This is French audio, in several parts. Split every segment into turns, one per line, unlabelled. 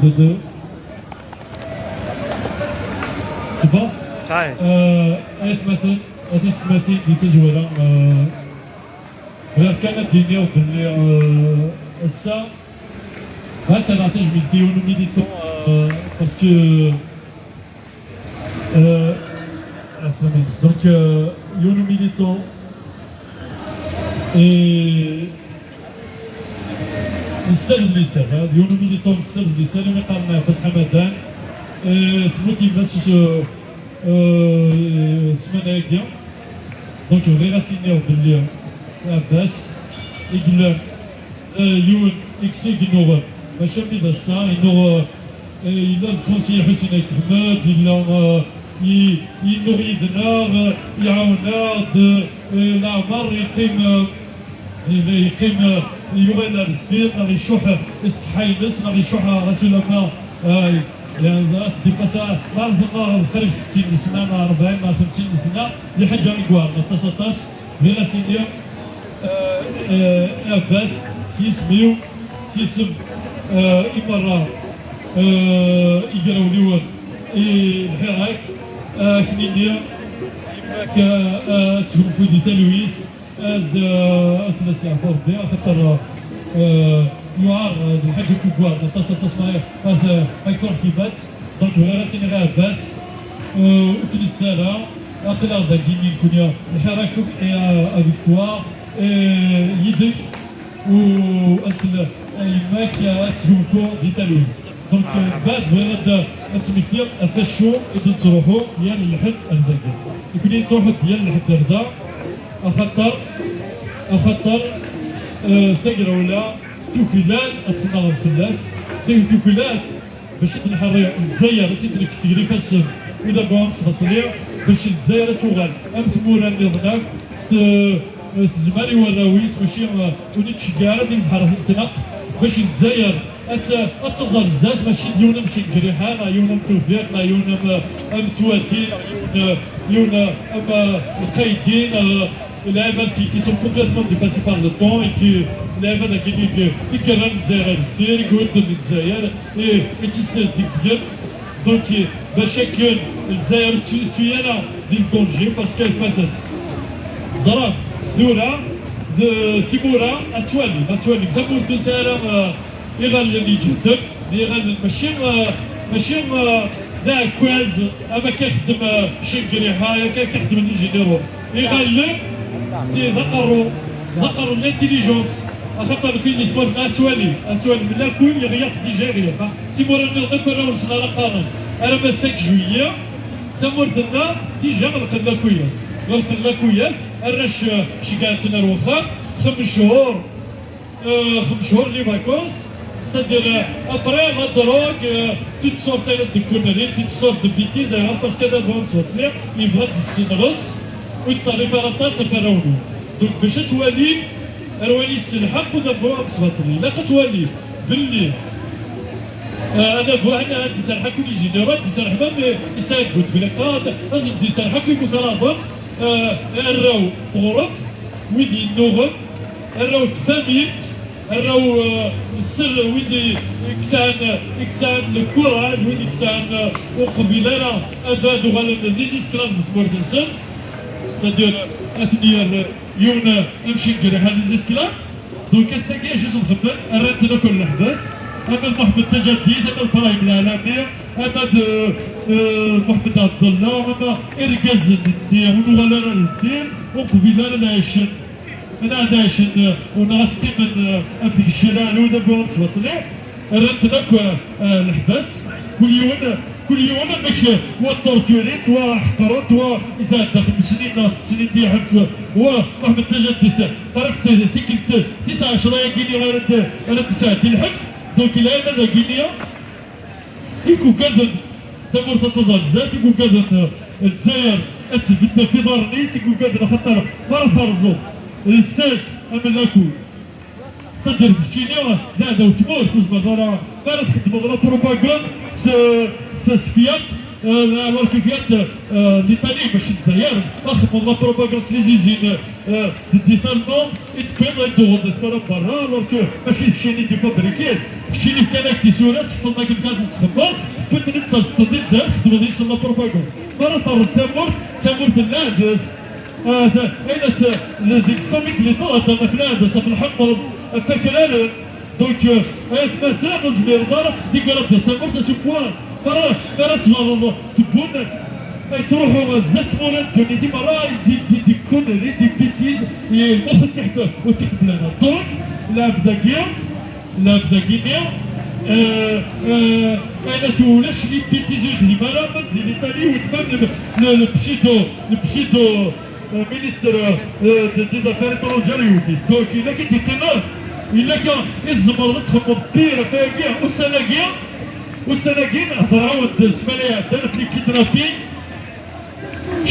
de deux. C'est bon. هذه السماتين اللي تجوله غير كانت دينيا وباللي هسا ça n'arrange militant ou militant parce que donc nous militants et السلم اللي سال ديالو ميليتون السلم اللي سال ما قالنا فتح حمدان الموتيفاسيون سمعنا هكا دونك غير سينيو باللي عباس يقول يون اكسي نور ماشي بدا سا نور إذا الكونسيير حسين أحمد إلا يريدنا يعاوننا العمر يقيم يوغل الفيل غادي يشوح الصحة ينس غادي يشوح رسول الله يعني ديباسا ما خارج 60 سنة ما 40 ما 50 سنة اللي حاجة ريكوار ما 19 غير سيدي عباس سيسميو سيسم إمارة يقراو الحراك كنينيا يماك تشوفو دي تلويث ثلاثة عفوا ربي خاطر يعار الحاج كوكوار تصنع هذا يكون كيبات دونك غير سيني غير عباس وكل تسارة أقل أرضا كيني كونيا الحراك فيكتوار يدك وأنت يماك تشوفو دي تلويث دونك بعد بغينا نتمثل التشو إذا تروحوا ديال الحد البلدي يكون تروحوا ديال الحد الرضا أخطر تقرا ولا توكلات أتصنع الفلاس توكلات باش تنحرر الجزائر تدرك سكريفاس وإذا بغا تبطليع باش الجزائر تغال أم ثمورا اللي ضناك تزماري وراويس ماشي ونتشكارة ديال البحر تنق باش الجزائر أتصدر الزاد ماشي ديونا ماشي جريحان يونا متوفيق يونا متواتين يونا القايدين اللعيبه qui sont complètement dépassés par le temps et qui اللعيبه اللي كيكرهوا الجزائر السير يقولوا الجزائر تستهدف ديال دونك باش يكون الجزائر تيانا ديال كونجي باسكو فاتت زراف ذوره تيمورا اتوالي دابا تسارا يغال يجدد يغال ماشي لا كواز اما كيخدم شي قريحه كيخدم الانجينيرو يغلب سي ذكروا الانتيليجونس خاطر كاين اللي تفرق اتوالي من الكل يغيق ديجا تيمورا نقدر نكون صغار قانون انا ما 5 جويليه تمرتنا ديجا غلق الكويات الرش شكاتنا الوخا 5 شهور لي فاكونس c'est-à-dire après la drogue, toutes sortes de conneries, toutes sortes de bêtises, parce que d'abord on sortir, il va تسنغص ويتصرف على الطاس فراولو. دونك باش توالي روالي السلحق ودابا تصبطلي، لا كتوالي باللي هذا هو هنا تسرحك والجينيرال تسرح ما يساعد قلت في لك لازم تسرحك ويكرابط الراو غرف ويدي النوغل الراو تفاميل الراو السر ويدي إكسان الكورة ويدي إكسان وقبيلة هذا دوغال ديزيستران بفورتنسن ستادير أثنير يونا أمشي نقري هذا ديزيستران دونك الساكي أجيس مخبر أردنا كل الأحداث هذا المحب التجديد هذا البرايم العالمي هذا المحب عبد الله هذا إرقاز الدين ونغلر الدين وقبيلة العيشن أنا عايشين ونغسطي من أفك الشلال ودابا ونصوتلي ردنا الحبس كل يوم باش وطورتوريت وحقرت وإذا 5 سنين 6 سنين دي حبس وواحد التجدد عرفت تيكنت 19 كيلي غير 9 الحبس دونك لا هذا كيليا يكون كذا تمر تتظل ذات يكون كذا الجزائر تثبتنا في دار نيس يكون كذا خاطر فرزو الساس أمن أكل صدر بشينيا لا دا وتموت كوز مدارا قالت خدمة غلا بروباغان سفيات alors que vient l'Italie باش تزير اخذوا لا بروباغاند لي زيزين دي سالمون يتبين يدور الكره برا alors que ماشي الشيء اللي فابريكيت الشيء اللي كان كيسوراس خصنا كنت نتصبر كنت نتصدق خدموا ديال لا بروباغاند مرة طار تامور بالله اين ديك السميك اللي طلعت مثلا في الحمر فاكرين دونك مثلا نزل ضرب ديك راه تامور تشوفوها مرة تبون تروحوا زات مولات دوني ديما راه ديك كونري ديك بيتيز المخ تحت وتحت لنا دونك لا بدا كيميا انا تولاش لي بيتيز اللي مرة ديال ايطالي وتفهم البسيدو ministre des affaires étrangères يوتي دونك الا كنتي تمام الا كان الزمر تخمم بيرة فاكيا والسناقين هضراو السمانية دارت لي كيدرابي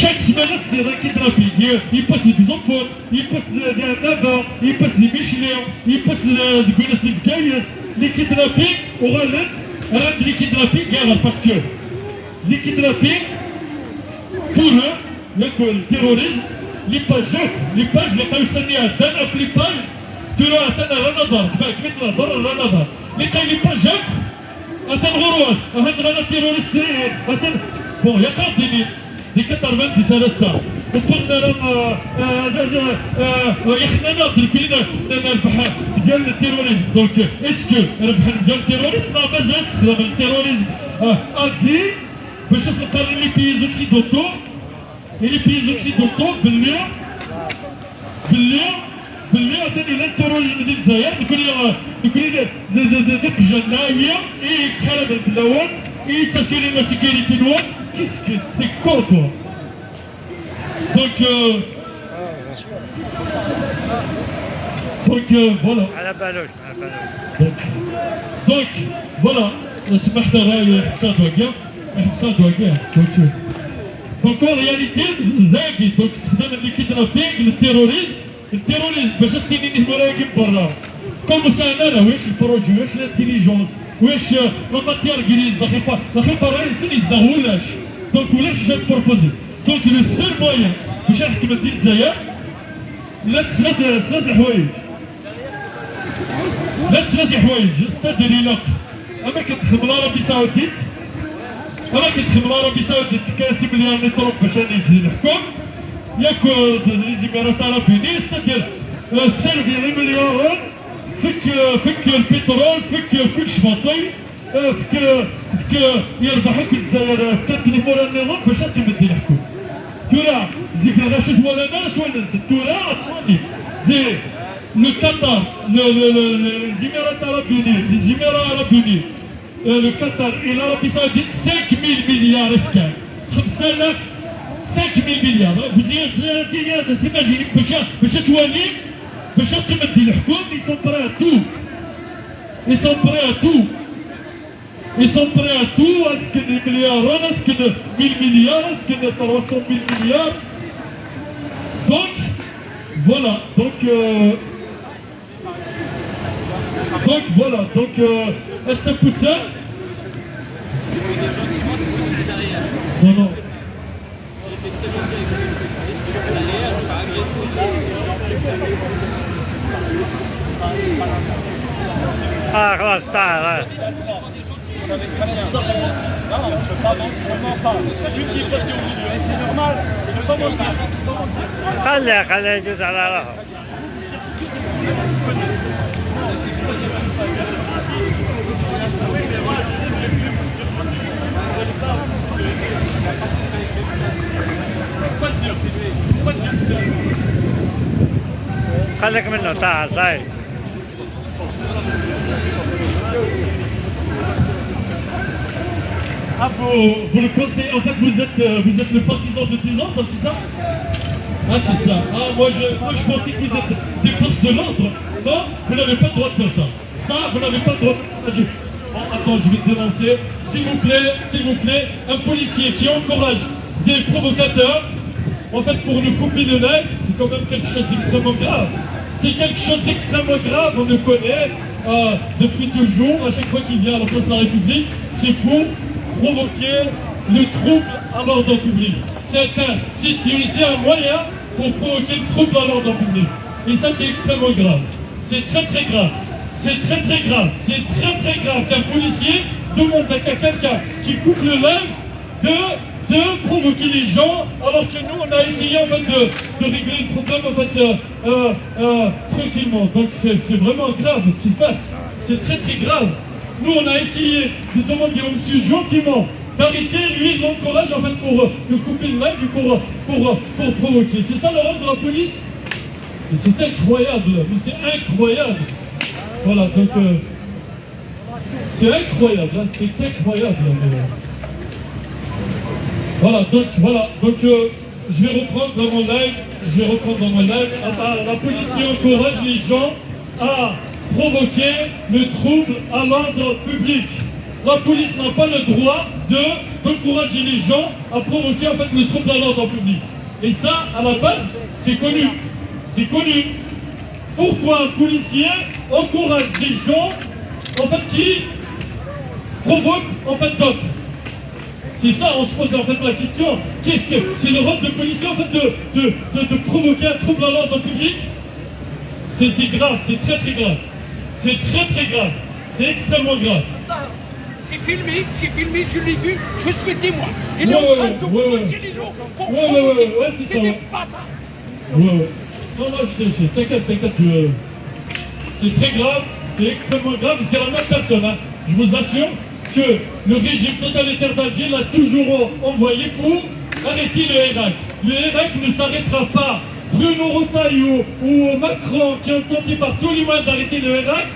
chaque semaine c'est un kidnapping il passe les enfants il passe les navas il passe les Michelin il passe les Bgaïs les kidnappings au relais les kidnappings parce que les kidnappings pour eux le terrorisme les pages les قيسانية دانا في les pages تروح تانا لا نظر باك مثل برا لا نظر لكن les pages أتنغروات أهدنا التيروريستين بون يقضي دي 90 سنة وقلنا لهم احنا ناضي كلنا نربح ديال التيروريزم دونك اسكو ربح ديال التيروريزم لا مازال استخدام التيروريزم ادي باش نقارن لي بيز اوكسيدونتو باللي عطاني لا التيروريزم ديال الجزائر يقول لي ديك الجنايه يتحارب باللون يتصل la sécurité noire, qu'est-ce que c'est con toi? Donc voilà.
À la baloche.
Donc voilà, سمحت راهي حساب واقع donc en réalité زاكي donc استخدام الكيدنابينغ التيروريزم باش تخليني نراقب برا كوم سانا واش البروجي واش الانتيليجونس واش لا ماتيير غريز دقيقه راه الانسان يزدهولاش دونك ولاش جا بروبوزي دونك لو سول موين باش نحكم مدينه الجزائر لا ثلاث حوايج ستاد العلاق اما كتخدم العربي سعودي تكاسب مليار نتروب باش نجي نحكم ياك لي زيميرات العربيين ستادير 5 مليار فك البترول فك الشباطي فك يربحوك الجزائر فك تليفون النظام باش تمدي الحكم ترى ذكر رشد ولا ناس ولا نسيت ترى اطفالي دي لو قطر الامارات العربيين le Qatar et l'Arabie Saoudite 5 000 milliards افكار 5000 5 000 milliards vous imaginez باش توالي باش تمدي الحكم ils sont prêts à tout avec des milliards avec 1000 milliards avec 300 000 milliards donc voilà est-ce que pour ça non
خلاص تعال
Non, je mens pas. C'est lui qui est passé au milieu. Et c'est normal. C'est le moment.
خليه يجوز على راسه خليك منه تعال طيب
Ah, vous le conseillez, en fait vous êtes le partisan de 10 ans, c'est ça? Ah c'est ça, ah moi je pensais que vous êtes des forces de l'ordre. Non, vous n'avez pas le droit de faire ça. Ça, vous n'avez pas le droit de faire ça. Bon, attends, je vais te dénoncer. S'il vous plaît, un policier qui encourage des provocateurs, en fait pour nous couper le nez, c'est quand même quelque chose d'extrêmement grave. C'est quelque chose d'extrêmement grave, on le connaît depuis toujours, à chaque fois qu'il vient à la place de la République, c'est pour provoquer le trouble à l'ordre public. C'est un moyen pour provoquer le trouble à l'ordre public. Et ça, c'est extrêmement grave. C'est très très grave. C'est très très grave. C'est très très grave qu'un policier demande à quelqu'un qui coupe le lèvre de provoquer les gens, alors que nous, on a essayé en fait de régler le problème en fait tranquillement. Donc c'est vraiment grave ce qui se passe. C'est très très grave. Nous, on a essayé de demander au monsieur gentiment d'arrêter, lui, il l'encourage en fait pour couper le lèvre, pour provoquer. C'est ça le rôle de la police. Et c'est incroyable, mais c'est incroyable. Voilà, donc c'est incroyable, hein, c'est incroyable. Voilà, donc je vais reprendre dans mon live, la police qui encourage les gens à provoquer le trouble à l'ordre public. La police n'a pas le droit d'encourager les gens à provoquer en fait le trouble à l'ordre public. Et ça, à la base, c'est connu. C'est connu. Pourquoi un policier encourage des gens en fait qui provoquent en fait d'autres? C'est ça, on se pose en fait la question. Qu'est-ce que c'est le rôle de policier en fait de provoquer un trouble à l'ordre public? C'est grave, c'est très très grave. C'est très très grave. C'est extrêmement grave.
C'est filmé, je l'ai vu, je suis témoin. Il est en train de provoquer les gens pour provoquer. C'est des bâtards.
Non, je sais, t'inquiète, c'est très grave, c'est extrêmement grave, c'est la même personne, hein. Je vous assure que le régime totalitaire d'Alger l'a toujours envoyé pour arrêter le Hirak. Le Hirak ne s'arrêtera pas. Bruno Retailleau ou Macron qui ont tenté par tous les moyens d'arrêter le Hirak,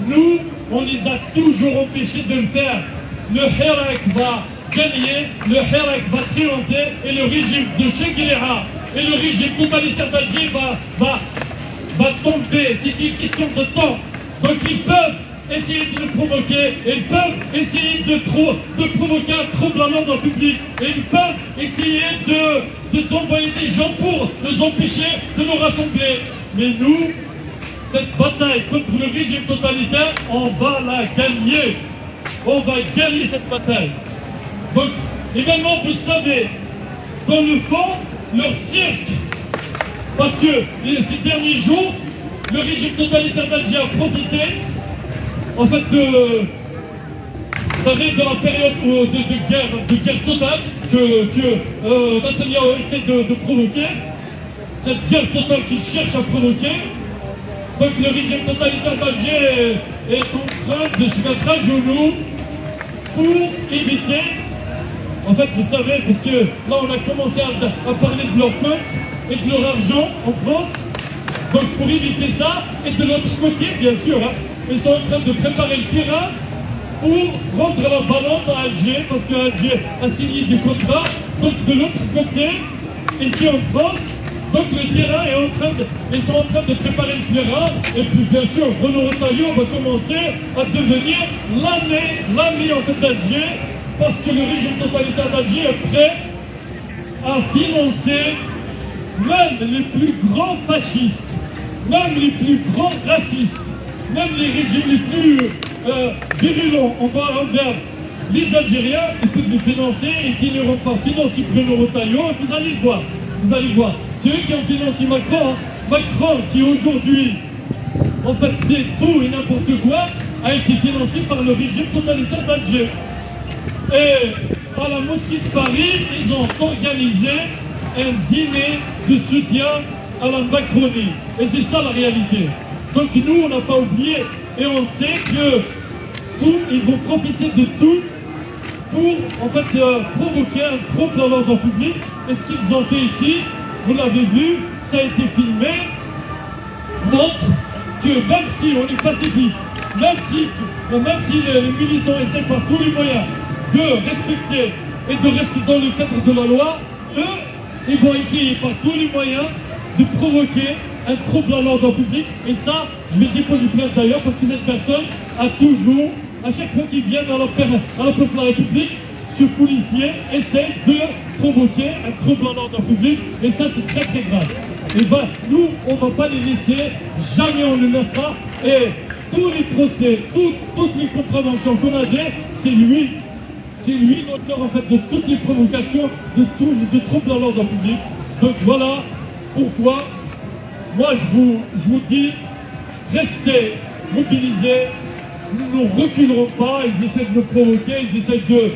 nous, on les a toujours empêchés de le faire. Le Hirak va gagner, le Hirak va triompher et le régime de Che Guevara et le régime totalitaire d'Alger va tomber. C'est une question de temps. Donc ils peuvent essayer de le provoquer, ils peuvent essayer de provoquer un trouble à l'ordre public, et ils peuvent essayer d'envoyer des gens pour nous empêcher de nous rassembler. Mais nous, cette bataille contre le régime totalitaire, on va la gagner. On va gagner cette bataille. Donc, également, vous savez, dans le fond, leur cirque, parce que ces derniers jours, le régime totalitaire d'Alger a profité, en fait, vous savez, de la période de guerre totale que Netanyahu essaie de provoquer, cette guerre totale qu'il cherche à provoquer. Donc le régime totalitaire d'Alger est en train de se mettre à genoux pour éviter, en fait, vous savez, parce que là on a commencé à parler de leur compte et de leur argent en France, donc pour éviter ça, et de l'autre côté, bien sûr, hein, ils sont en train de préparer le terrain pour rendre la balance à Alger, parce qu'Alger a signé des contrats, donc de l'autre côté, ici en France, donc le terrain est ils sont en train de préparer le terrain, et puis bien sûr, Bruno Retailleau va commencer à devenir l'ami en fait d'Alger, parce que le régime totalitaire d'Alger est prêt à financer même les plus grands fascistes, même les plus grands racistes, même les régimes les plus virulents envers les Algériens, ils peuvent les financer et finiront par financer Bruno Retailleau, et vous allez le voir. C'est eux qui ont financé Macron. Macron, qui aujourd'hui, en fait, fait tout et n'importe quoi, a été financé par le régime totalitaire d'Alger. Et à la mosquée de Paris, ils ont organisé un dîner de soutien à la Macronie. Et c'est ça la réalité. Donc nous, on n'a pas oublié, et on sait que ils vont profiter de tout pour, en fait, provoquer un trouble dans l'ordre public. Et ce qu'ils ont fait ici, vous l'avez vu, ça a été filmé, montre que même si on est pacifique, même si les militants essaient par tous les moyens de respecter et de rester dans le cadre de la loi, eux, ils vont essayer par tous les moyens de provoquer un trouble à l'ordre public. Et ça, je vais déposer plainte d'ailleurs, parce que cette personne a toujours, à chaque fois qu'il vient à la place de la République, ce policier essaie de provoquer un trouble à l'ordre public, et ça c'est très très grave. Et ben nous, on ne va pas les laisser, jamais on les laissera, et tous les procès, toutes les contraventions qu'on a fait, c'est lui l'auteur en fait de toutes les provocations, de troubles dans l'ordre public. Donc voilà pourquoi moi je vous dis, restez mobilisés, nous ne reculerons pas, ils essaient de nous provoquer, ils essaient de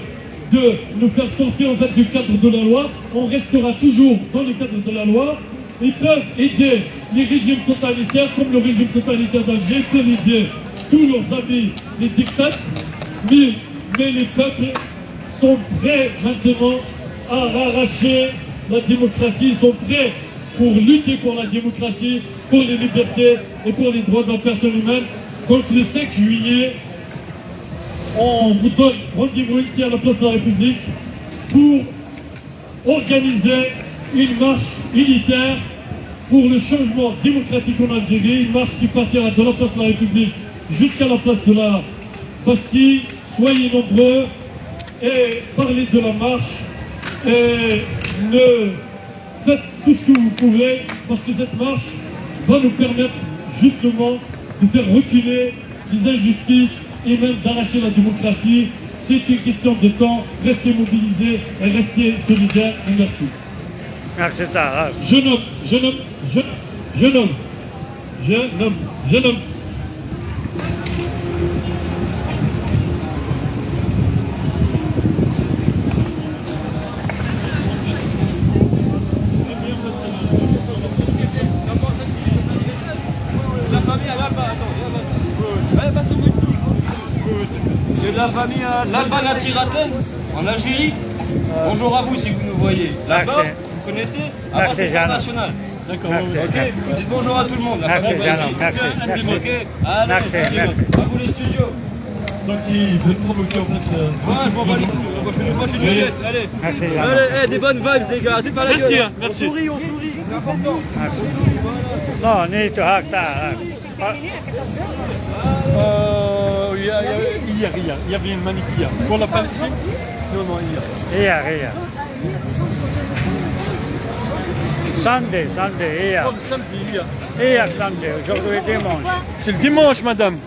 nous faire sortir en fait du cadre de la loi, on restera toujours dans le cadre de la loi. Ils peuvent aider les régimes totalitaires comme le régime totalitaire d'Alger, ils peuvent aider tous leurs amis, les dictateurs, mais les peuples sont prêts maintenant à arracher la démocratie, ils sont prêts pour lutter pour la démocratie, pour les libertés et pour les droits de la personne humaine. Donc le 5 juillet, on vous donne rendez-vous ici à la place de la République pour organiser une marche unitaire pour le changement démocratique en Algérie, une marche qui partira de la place de la République jusqu'à la place de la Bastille. Soyez nombreux et parlez de la marche et faites tout ce que vous pouvez parce que cette marche va nous permettre justement de faire reculer les injustices et même d'arracher la démocratie. C'est une question de temps. Restez mobilisés et restez solidaires. Merci.
Merci Taha.
Jeune homme.
La famille à l'Alba, attends, c'est de la famille à l'Alba Natiraten, en Algérie. Bonjour à vous si vous nous voyez. Là-bas,
Merci.
vous connaissez
Merci,
c'est
Jeanne.
international.
D'accord.
Merci.
Ok, vous dites bonjour à tout le monde. La
Merci,
famille
Jeanne.
Belgique.
Merci.
Ok,
Merci.
allez,
Merci,
salut.
merci.
À vous les studios.
Donc il veut provoquer en fait.
Ouais, je m'en bats les couilles. Moi, je suis une vedette. Allez.
Merci, Jeanne.
Allez, des bonnes vibes, les gars. Arrêtez de faire la gueule.
merci.
On sourit. C'est important.
Non, ni tu hak Taha.
Il y avait une manif hier. Pour la Palestine. Non, hier.
Hier. Sunday, hier.
Samedi, hier.
Hier, samedi, aujourd'hui dimanche.
C'est le dimanche, madame.